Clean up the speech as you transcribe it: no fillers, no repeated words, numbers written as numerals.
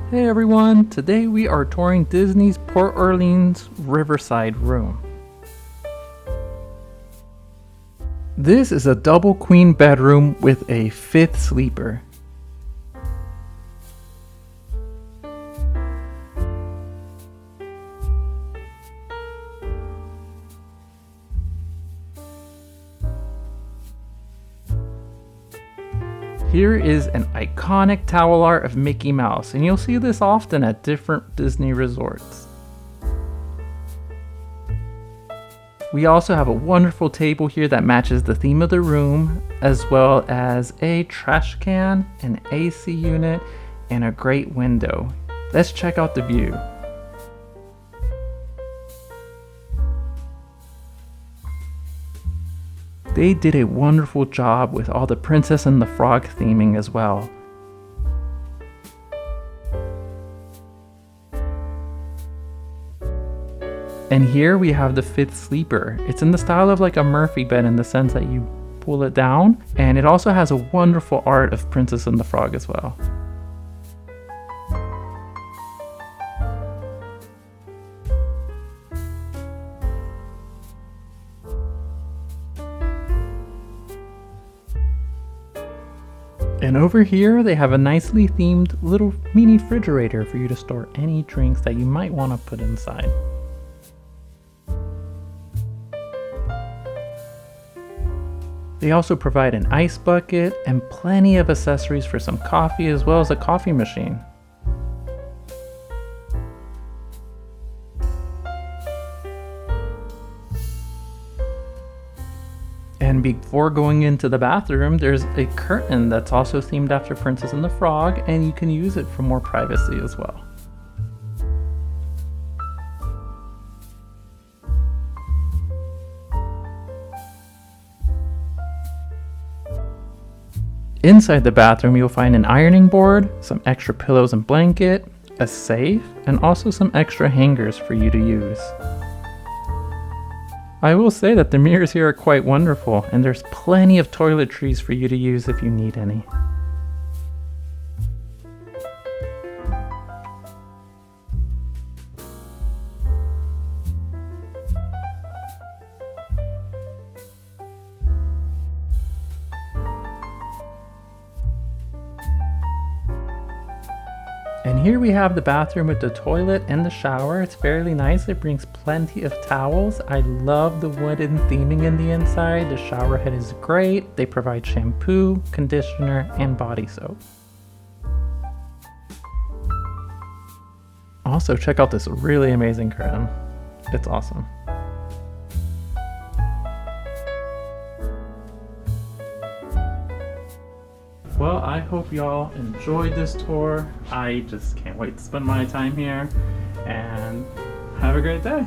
Hey everyone, today we are touring Disney's Port Orleans Riverside room. This is a double queen bedroom with a fifth sleeper. Here is an iconic towel art of Mickey Mouse, and you'll see this often at different Disney resorts. We also have a wonderful table here that matches the theme of the room, as well as a trash can, an AC unit, and a great window. Let's check out the view. They did a wonderful job with all the Princess and the Frog theming as well. And here we have the fifth sleeper. It's in the style of like a Murphy bed in the sense that you pull it down, and it also has a wonderful art of Princess and the Frog as well. And over here, they have a nicely themed little mini refrigerator for you to store any drinks that you might want to put inside. They also provide an ice bucket and plenty of accessories for some coffee, as well as a coffee machine. And before going into the bathroom, there's a curtain that's also themed after Princess and the Frog, and you can use it for more privacy as well. Inside the bathroom, you'll find an ironing board, some extra pillows and blanket, a safe, and also some extra hangers for you to use. I will say that the mirrors here are quite wonderful, and there's plenty of toiletries for you to use if you need any. And here we have the bathroom with the toilet and the shower. It's fairly nice. It brings plenty of towels. I love the wooden theming in the inside. The shower head is great. They provide shampoo, conditioner, and body soap. Also, check out this really amazing curtain. It's awesome. Well, I hope y'all enjoyed this tour. I just can't wait to spend my time here, and have a great day.